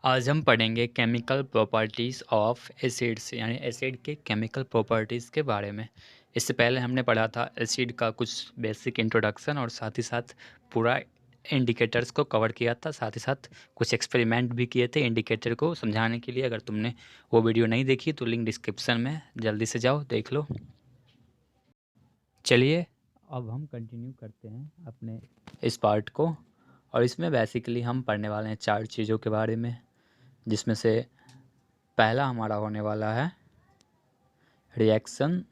आज हम पढ़ेंगे केमिकल प्रॉपर्टीज़ ऑफ एसिड्स यानी एसिड के केमिकल प्रॉपर्टीज़ के बारे में। इससे पहले हमने पढ़ा था एसिड का कुछ बेसिक इंट्रोडक्शन और साथ ही साथ पूरा इंडिकेटर्स को कवर किया था, साथ ही साथ कुछ एक्सपेरिमेंट भी किए थे इंडिकेटर को समझाने के लिए। अगर तुमने वो वीडियो नहीं देखी तो लिंक डिस्क्रिप्शन में, जल्दी से जाओ देख लो। चलिए अब हम कंटिन्यू करते हैं अपने इस पार्ट को, और इसमें बेसिकली हम पढ़ने वाले हैं 4 चीज़ों के बारे में, जिसमें से पहला हमारा होने वाला है reaction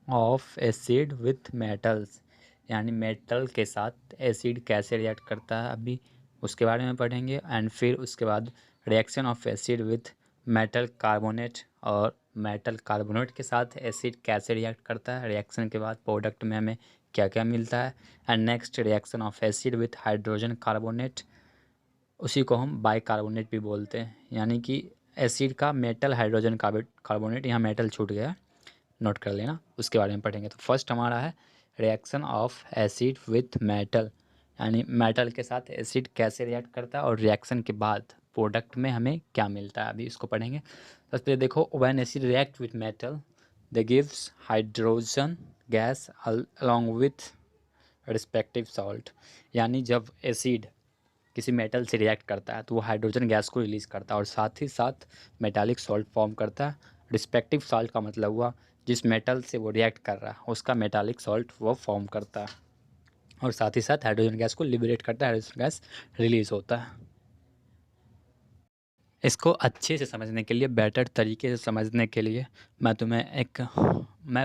of acid with metals, यानी मेटल के साथ एसिड कैसे रिएक्ट करता है, अभी उसके बारे में पढ़ेंगे। एंड फिर उसके बाद reaction of acid with metal carbonate, और मेटल कार्बोनेट के साथ एसिड कैसे रिएक्ट करता है, रिएक्शन के बाद प्रोडक्ट में हमें क्या क्या मिलता है। And next reaction of acid with hydrogen carbonate, उसी को हम बाइकार्बोनेट भी बोलते हैं, यानी कि एसिड का मेटल हाइड्रोजन कार्बोनेट, यहाँ मेटल छूट गया, नोट कर लेना, उसके बारे में पढ़ेंगे। तो फर्स्ट हमारा है reaction of acid with metal, यानी मेटल के साथ एसिड कैसे रिएक्ट करता है और रिएक्शन के बाद प्रोडक्ट में हमें क्या मिलता है, अभी इसको पढ़ेंगे। सबसे पहले देखो, when acid react with metal they gives hydrogen gas along with respective salt, यानी जब एसिड किसी मेटल से रिएक्ट करता है तो वो हाइड्रोजन गैस को रिलीज़ करता है और साथ ही साथ मेटालिक सॉल्ट फॉर्म करता है। रिस्पेक्टिव सॉल्ट का मतलब हुआ जिस मेटल से वो रिएक्ट कर रहा है उसका मेटालिक सॉल्ट वो फॉर्म करता है, और साथ ही साथ हाइड्रोजन गैस को लिबरेट करता है, हाइड्रोजन गैस रिलीज़ होता है। इसको अच्छे से समझने के लिए, बेटर तरीके से समझने के लिए मैं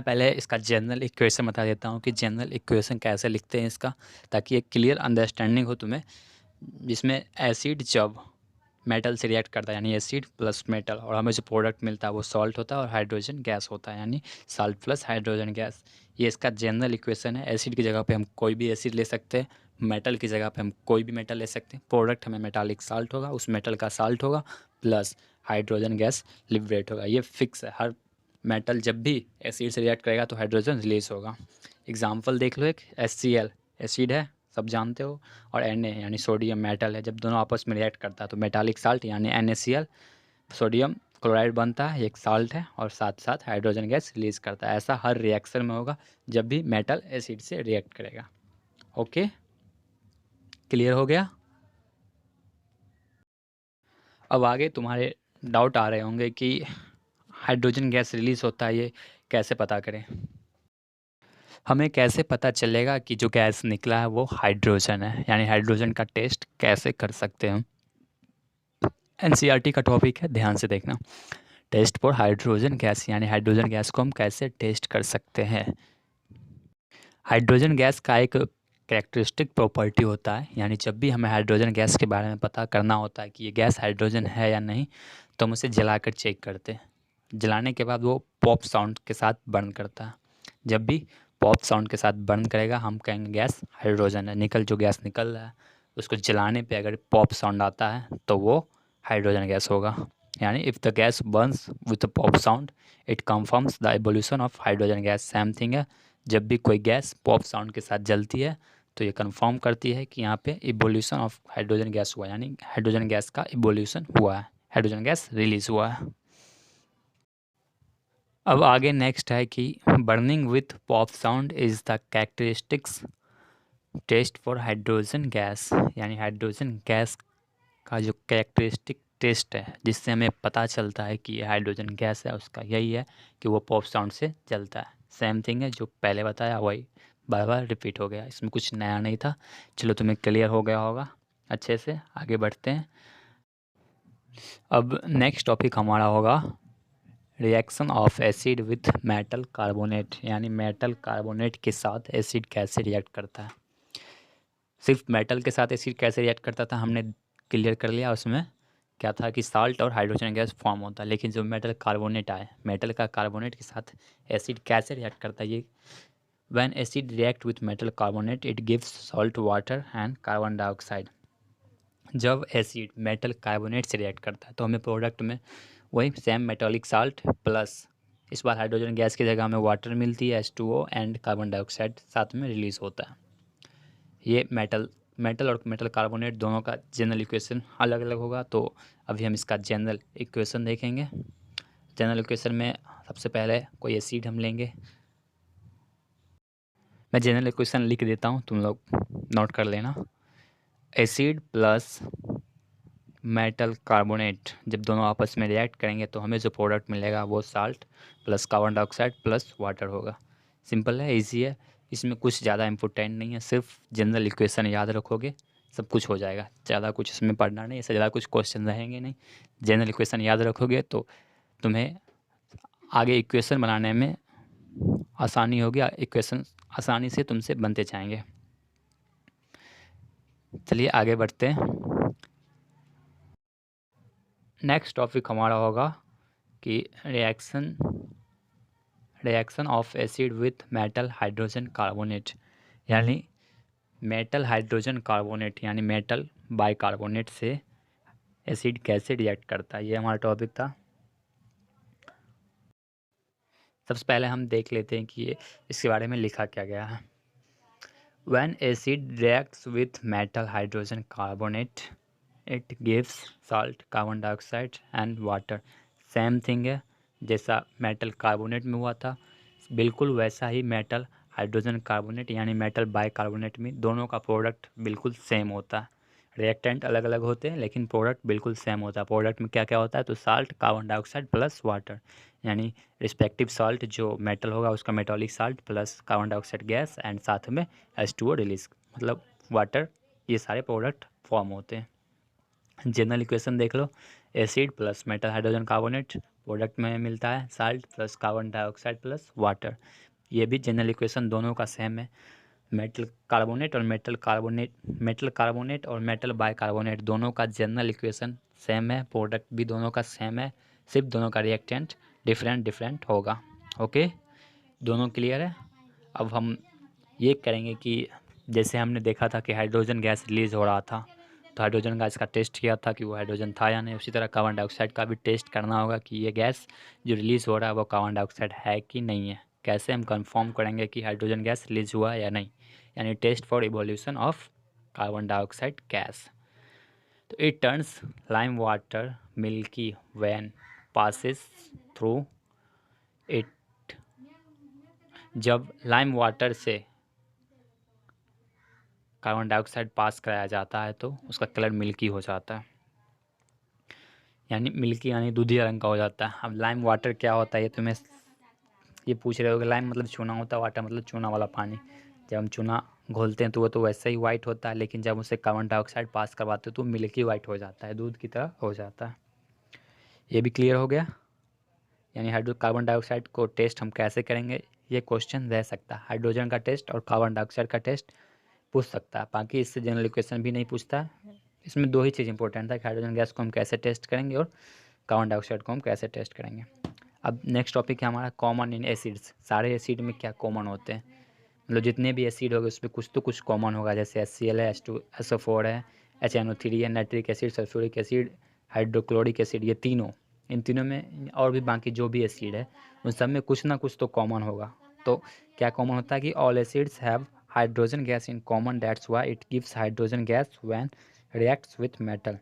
पहले इसका जनरल इक्वेशन बता देता हूँ कि जनरल इक्वेशन कैसे लिखते हैं इसका, ताकि एक क्लियर अंडरस्टैंडिंग हो तुम्हें। जिसमें एसिड जब मेटल से रिएक्ट करता है यानी एसिड प्लस मेटल, और हमें जो प्रोडक्ट मिलता है वो सॉल्ट होता है और हाइड्रोजन गैस होता है, यानी सॉल्ट प्लस हाइड्रोजन गैस। ये इसका जनरल इक्वेशन है। एसिड की जगह पे हम कोई भी एसिड ले सकते हैं, मेटल की जगह पे हम कोई भी मेटल ले सकते हैं। प्रोडक्ट हमें मेटालिक साल्ट होगा, उस मेटल का साल्ट होगा, प्लस हाइड्रोजन गैस लिबरेट होगा। ये फिक्स है, हर मेटल जब भी एसिड से रिएक्ट करेगा तो हाइड्रोजन रिलीज होगा। एग्जाम्पल देख लो, एक HCl एसिड है, सब जानते हो, और Na यानी सोडियम मेटल है। जब दोनों आपस में रिएक्ट करता है तो मेटालिक साल्ट यानी NaCl सोडियम क्लोराइड बनता है, एक साल्ट है, और साथ साथ हाइड्रोजन गैस रिलीज करता है। ऐसा हर रिएक्शन में होगा जब भी मेटल एसिड से रिएक्ट करेगा। ओके, क्लियर हो गया? अब आगे तुम्हारे डाउट आ रहे होंगे कि हाइड्रोजन गैस रिलीज होता है, ये कैसे पता करें। हमें कैसे पता चलेगा कि जो गैस निकला है वो हाइड्रोजन है, यानी हाइड्रोजन का टेस्ट कैसे कर सकते हैं। NCERT का टॉपिक है, ध्यान से देखना। टेस्ट फॉर हाइड्रोजन गैस, यानी हाइड्रोजन गैस को हम कैसे टेस्ट कर सकते हैं। हाइड्रोजन गैस का एक कैरेक्टरिस्टिक प्रॉपर्टी होता है, यानी जब भी हमें हाइड्रोजन गैस के बारे में पता करना होता है कि ये गैस हाइड्रोजन है या नहीं, तो हम उसे जलाकर चेक करते हैं। जलाने के बाद वो पॉप साउंड के साथ बर्न करता है। जब भी पॉप साउंड के साथ बर्न करेगा हम कहेंगे गैस हाइड्रोजन है। जो गैस निकल रहा है उसको जलाने पे अगर पॉप साउंड आता है तो वो हाइड्रोजन गैस होगा। यानी if the gas Burns with pop sound it confirms the evolution of hydrogen gas. Same thing है, जब भी कोई गैस पॉप साउंड के साथ जलती है तो ये कंफर्म करती है कि यहाँ पे इवोल्यूशन ऑफ हाइड्रोजन गैस हुआ, यानी हाइड्रोजन गैस का इवोल्यूशन हुआ है, हाइड्रोजन गैस रिलीज हुआ है। अब आगे नेक्स्ट है कि burning with pop sound is the characteristics test for hydrogen gas, यानी हाइड्रोजन गैस का जो कैरेक्टरिस्टिक टेस्ट है जिससे हमें पता चलता है कि ये हाइड्रोजन गैस है, उसका यही है कि वो पॉप साउंड से जलता है। सेम थिंग है, जो पहले बताया वही बार बार रिपीट हो गया, इसमें कुछ नया नहीं था। चलो तुम्हें क्लियर हो गया होगा, अच्छे से आगे बढ़ते हैं। अब नेक्स्ट टॉपिक हमारा होगा reaction of acid with metal carbonate, यानी मेटल कार्बोनेट के साथ एसिड कैसे रिएक्ट करता है। सिर्फ मेटल के साथ एसिड कैसे रिएक्ट करता था हमने क्लियर कर लिया, उसमें क्या था कि साल्ट और हाइड्रोजन गैस फॉर्म होता है। लेकिन जो मेटल कार्बोनेट आए, मेटल का कार्बोनेट के साथ एसिड कैसे रिएक्ट करता है ये, when acid react with metal carbonate it gives salt water and carbon dioxide. जब एसिड मेटल कार्बोनेट से रिएक्ट करता है तो हमें प्रोडक्ट में वही सेम मेटालिक साल्ट प्लस इस बार हाइड्रोजन गैस की जगह हमें वाटर मिलती है H2O, एंड कार्बन डाइऑक्साइड साथ में रिलीज़ होता है। ये मेटल मेटल और मेटल कार्बोनेट दोनों का जनरल इक्वेशन अलग अलग होगा। तो अभी हम इसका जनरल इक्वेशन देखेंगे। जनरल इक्वेशन में सबसे पहले कोई एसिड हम लेंगे। मैं जनरल इक्वेशन लिख देता हूँ, तुम लोग नोट कर लेना। एसिड प्लस मेटल कार्बोनेट जब दोनों आपस में रिएक्ट करेंगे तो हमें जो प्रोडक्ट मिलेगा वो salt plus carbon dioxide plus water होगा। सिंपल है, इजी है, इसमें कुछ ज़्यादा इम्पोर्टेंट नहीं है, सिर्फ जनरल इक्वेशन याद रखोगे सब कुछ हो जाएगा। ज़्यादा कुछ इसमें पढ़ना नहीं, इससे ज़्यादा कुछ क्वेश्चन रहेंगे नहीं। जनरल इक्वेशन याद रखोगे तो तुम्हें आगे इक्वेशन बनाने में आसानी होगी, इक्वेशन आसानी से तुमसे बनते जाएंगे। चलिए आगे बढ़ते हैं। नेक्स्ट टॉपिक हमारा होगा कि reaction of acid with metal hydrogen carbonate, यानी मेटल हाइड्रोजन कार्बोनेट यानी मेटल बाइकार्बोनेट से एसिड कैसे रिएक्ट करता है, ये हमारा टॉपिक था। सबसे पहले हम देख लेते हैं कि ये इसके बारे में लिखा क्या गया है। When acid reacts with metal hydrogen carbonate, it gives salt, carbon dioxide and water. Same thing है, जैसा मेटल कार्बोनेट में हुआ था बिल्कुल वैसा ही मेटल हाइड्रोजन कार्बोनेट यानी मेटल बाइकार्बोनेट में दोनों का प्रोडक्ट बिल्कुल सेम होता है। रिएक्टेंट अलग अलग होते हैं लेकिन प्रोडक्ट बिल्कुल सेम होता है। प्रोडक्ट में क्या क्या होता है, तो salt, carbon dioxide plus water, यानी रिस्पेक्टिव साल्ट जो मेटल होगा उसका metallic salt plus carbon dioxide gas and साथ में H2O रिलीज मतलब वाटर, ये सारे प्रोडक्ट फॉर्म होते हैं। जनरल इक्वेशन देख लो, acid plus metal hydrogen carbonate, product में मिलता है salt plus carbon dioxide plus water. ये भी जनरल इक्वेशन दोनों का सेम है। मेटल कार्बोनेट और मेटल बाइकार्बोनेट दोनों का जनरल इक्वेशन सेम है, प्रोडक्ट भी दोनों का सेम है, सिर्फ दोनों का रिएक्टेंट डिफरेंट होगा। ओके, दोनों क्लियर है। अब हम ये करेंगे कि जैसे हमने देखा था कि हाइड्रोजन गैस रिलीज़ हो रहा था, तो हाइड्रोजन गैस का टेस्ट किया था कि वो हाइड्रोजन था या नहीं, उसी तरह कार्बन डाइऑक्साइड का भी टेस्ट करना होगा कि ये गैस जो रिलीज़ हो रहा है वो कार्बन डाइऑक्साइड है कि नहीं है। कैसे हम कंफर्म करेंगे कि हाइड्रोजन गैस रिलीज़ हुआ या नहीं, यानी test for evolution of carbon dioxide gas. तो it turns lime water milky when passes through it. जब लाइम वाटर से कार्बन डाइऑक्साइड पास कराया जाता है तो उसका कलर मिल्की हो जाता है, यानी मिल्की यानी दूधिया रंग का हो जाता है। अब लाइम वाटर क्या होता है ये तुम्हें ये पूछ रहे हो कि लाइम मतलब चूना होता है, वाटर मतलब चूना वाला पानी। जब हम चूना घोलते हैं तो वो तो वैसे ही वाइट होता है, लेकिन जब उसे कार्बन डाइऑक्साइड पास करवाते हो तो मिल्की वाइट हो जाता है, दूध की तरह हो जाता है। ये भी क्लियर हो गया। यानी कार्बन डाइऑक्साइड को टेस्ट हम कैसे करेंगे, ये क्वेश्चन रह सकता है। हाइड्रोजन का टेस्ट और कार्बन डाइऑक्साइड का टेस्ट पूछ सकता है, बाकी इससे जनरल इक्वेशन भी नहीं पूछता है। इसमें दो ही चीज़ इंपॉर्टेंट था कि हाइड्रोजन गैस को हम कैसे टेस्ट करेंगे और कार्बन डाइऑक्साइड को हम कैसे टेस्ट करेंगे। अब नेक्स्ट टॉपिक है हमारा कॉमन इन एसिड्स। सारे एसिड में क्या कॉमन होते हैं, मतलब जितने भी एसिड होंगे उसमें कुछ तो कुछ कॉमन होगा, जैसे HCl है, H2SO4 है, HNO3 है, nitric acid, sulphuric acid, hydrochloric acid, ये तीनों, इन तीनों में और भी बाकी जो भी एसिड है उन सब में कुछ ना कुछ तो कॉमन होगा। तो क्या कॉमन होता है कि all acids have hydrogen gas in common, that's why it gives hydrogen gas when reacts with metal.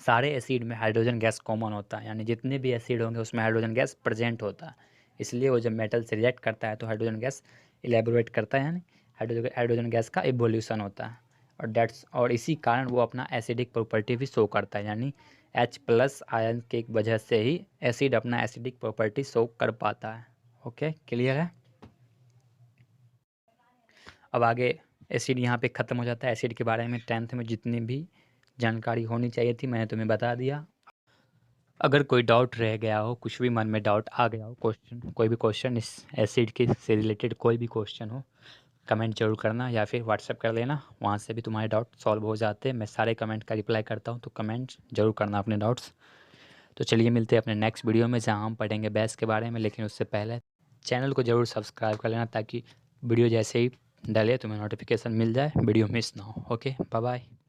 सारे एसिड में हाइड्रोजन गैस कॉमन होता है, यानी जितने भी एसिड होंगे उसमें हाइड्रोजन गैस प्रेजेंट होता है, इसलिए वो जब मेटल से रिएक्ट करता है तो हाइड्रोजन गैस इलेबोरेट करता है, यानी हाइड्रोजन गैस का इवोल्यूशन होता है। और इसी कारण वो अपना एसिडिक प्रॉपर्टी भी शो करता है, यानी H+ आयन की वजह से ही एसिड अपना एसिडिक प्रॉपर्टी शो कर पाता है। ओके, क्लियर है। अब आगे एसिड यहाँ पे ख़त्म हो जाता है। एसिड के बारे में 10th में जितनी भी जानकारी होनी चाहिए थी मैंने तुम्हें बता दिया। अगर कोई डाउट रह गया हो, कुछ भी मन में डाउट आ गया हो, कोई भी क्वेश्चन इस एसिड के से रिलेटेड कोई भी क्वेश्चन हो, कमेंट जरूर करना या फिर व्हाट्सएप कर लेना, वहाँ से भी तुम्हारे डाउट सॉल्व हो जाते हैं। मैं सारे कमेंट का रिप्लाई करता हूँ, तो कमेंट जरूर करना अपने डाउट्स। तो चलिए मिलते हैं अपने नेक्स्ट वीडियो में जहाँ हम पढ़ेंगे बेस के बारे में, लेकिन उससे पहले चैनल को ज़रूर सब्सक्राइब कर लेना ताकि वीडियो जैसे ही डाले तुम्हें नोटिफिकेशन मिल जाए, वीडियो मिस ना हो। Okay, bye bye.